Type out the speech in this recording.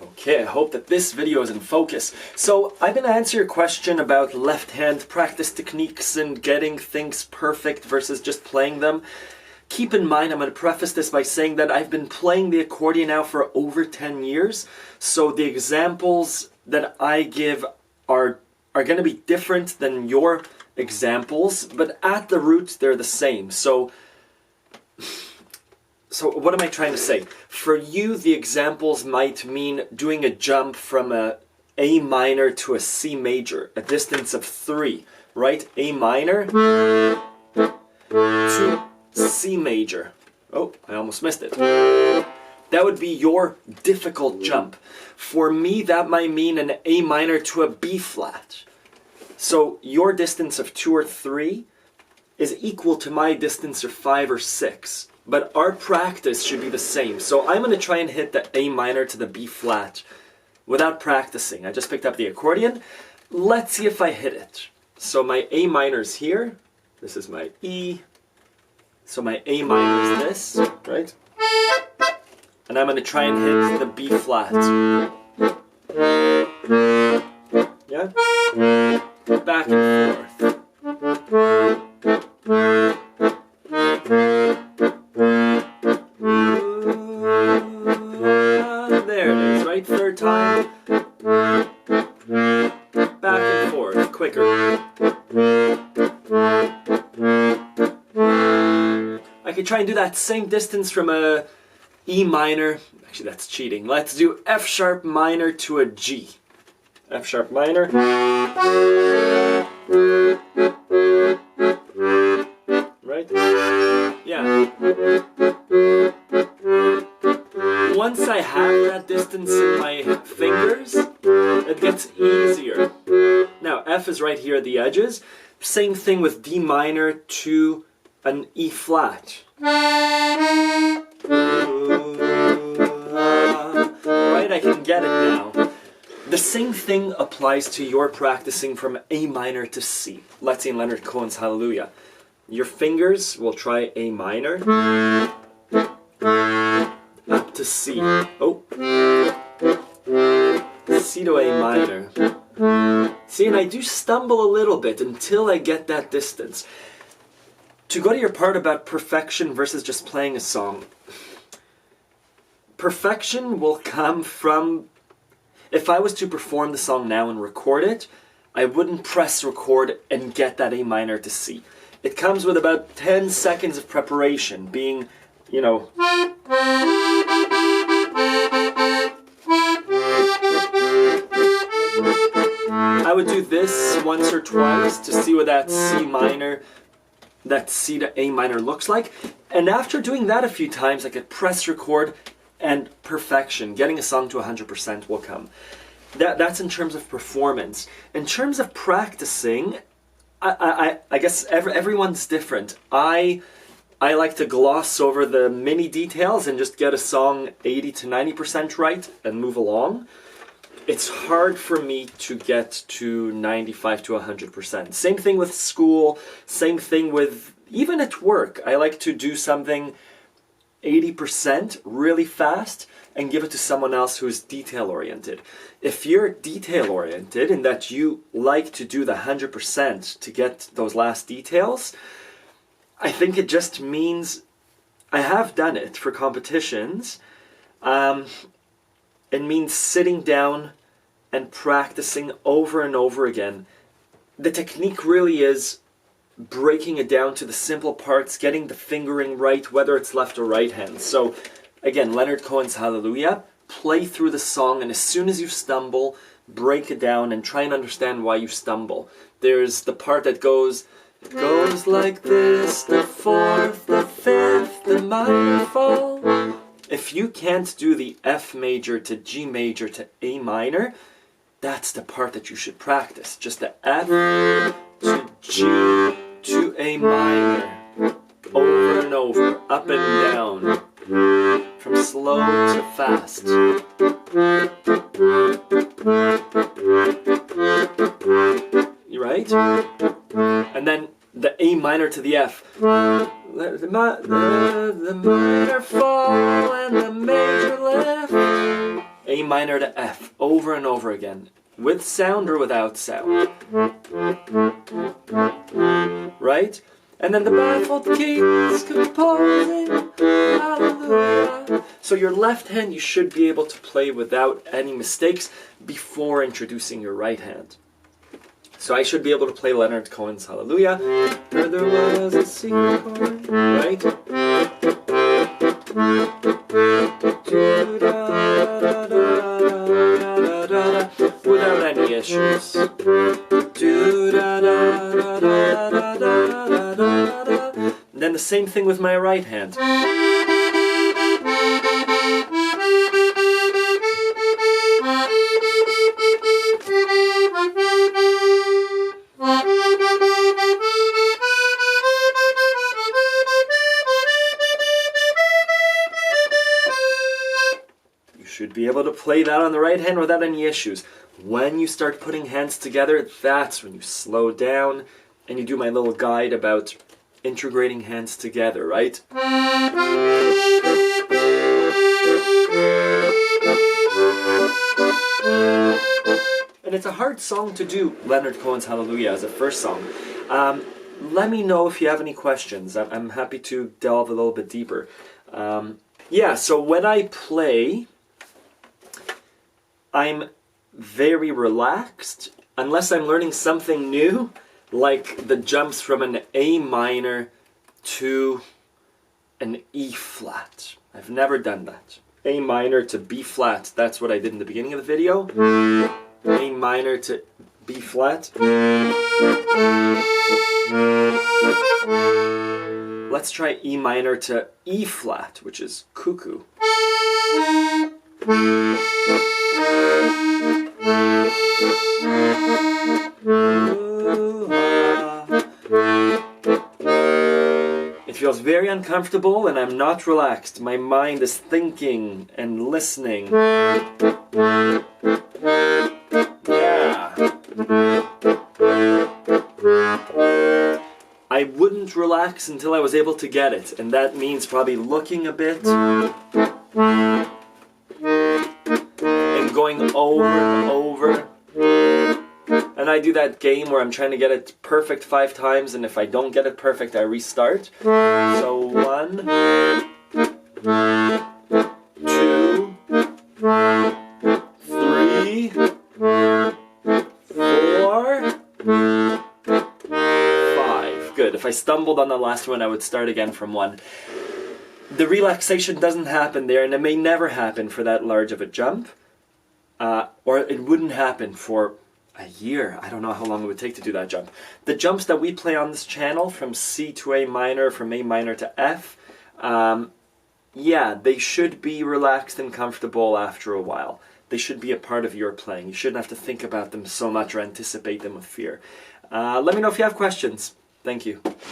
Okay, I hope that this video is in focus. So I'm going to answer your question about left-hand practice techniques and getting things perfect versus just playing them. Keep in mind, I'm going to preface this by saying that I've been playing the accordion now for over 10 years. So the examples that I give are going to be different than your examples, but at the root they're the same. So what am I trying to say? For you, the examples might mean doing a jump from a A minor to a C major, a distance of 3, right? A minor to C major. Oh, I almost missed it. That would be your difficult jump. For me, that might mean an A minor to a B flat. So your distance of 2 or 3 is equal to my distance of 5 or 6. But our practice should be the same. So I'm going to try and hit the A minor to the B flat without practicing. I just picked up the accordion. Let's see if I hit it. So my A minor is here. This is my E. So my A minor is this, right? And I'm going to try and hit the B flat. Yeah? Back and forth. There it is, right? Third time. Back and forth, quicker. I could try and do that same distance from a E minor. Actually, that's cheating. Let's do F sharp minor to a G. F sharp minor. Right? Yeah. Once I have that distance in my fingers, it gets easier. Now, F is right here at the edges. Same thing with D minor to an E flat. Right, I can get it now. The same thing applies to your practicing from A minor to C. Let's see in Leonard Cohen's Hallelujah. Your fingers will try A minor up to C. Oh. C to A minor. See, and I do stumble a little bit until I get that distance. To go to your part about perfection versus just playing a song. Perfection will come from... If I was to perform the song now and record it, I wouldn't press record and get that A minor to C. It comes with about 10 seconds of preparation, being, you know... I would do this once or twice to see what that C minor, that C to A minor looks like. And after doing that a few times, I could press record and perfection, getting a song to 100% will come. That's in terms of performance. In terms of practicing, I guess everyone's different. I like to gloss over the mini details and just get a song 80 to 90% right and move along. It's hard for me to get to 95 to 100%. Same thing with school, same thing with even at work. I like to do something 80% really fast and give it to someone else who's detail-oriented. If you're detail-oriented in that you like to do the 100% to get those last details, I think it just means, I have done it for competitions, it means sitting down and practicing over and over again. The technique really is breaking it down to the simple parts, getting the fingering right, whether it's left or right hand. So, again, Leonard Cohen's Hallelujah, play through the song, and as soon as you stumble, break it down and try and understand why you stumble. There's the part that goes, it goes like this, the fourth, the fifth, the minor fall. If you can't do the F major to G major to A minor, that's the part that you should practice. Just the F to G to A minor. Over and over, up and down. From slow to fast. You right? And then the A minor to the F. The minor fall and the major lift. A minor minor to F over and over again, with sound or without sound. Right? And then the baffled king's composing, hallelujah. So your left hand you should be able to play without any mistakes before introducing your right hand. So I should be able to play Leonard Cohen's Hallelujah. Where there was a secret chord, right? Without any issues. Then the same thing with my right hand. Should be able to play that on the right hand without any issues. When you start putting hands together, that's when you slow down and you do my little guide about integrating hands together, right? And it's a hard song to do, Leonard Cohen's Hallelujah, as a first song. Let me know if you have any questions. I'm happy to delve a little bit deeper. Yeah, so when I play, I'm very relaxed, unless I'm learning something new, like the jumps from an A minor to an E flat. I've never done that. A minor to B flat, that's what I did in the beginning of the video. A minor to B flat. Let's try E minor to E flat, which is cuckoo. It feels very uncomfortable and I'm not relaxed. My mind is thinking and listening. Yeah. I wouldn't relax until I was able to get it, and that means probably looking a bit and going over and over. And I do that game where I'm trying to get it perfect 5 times, and if I don't get it perfect, I restart. So 1, 2, 3, 4, 5. Good. If I stumbled on the last one, I would start again from 1. The relaxation doesn't happen there, and it may never happen for that large of a jump. Or it wouldn't happen for a year. I don't know how long it would take to do that jump. The jumps that we play on this channel, from C to A minor, from A minor to F, yeah, they should be relaxed and comfortable after a while. They should be a part of your playing. You shouldn't have to think about them so much or anticipate them with fear. Let me know if you have questions. Thank you.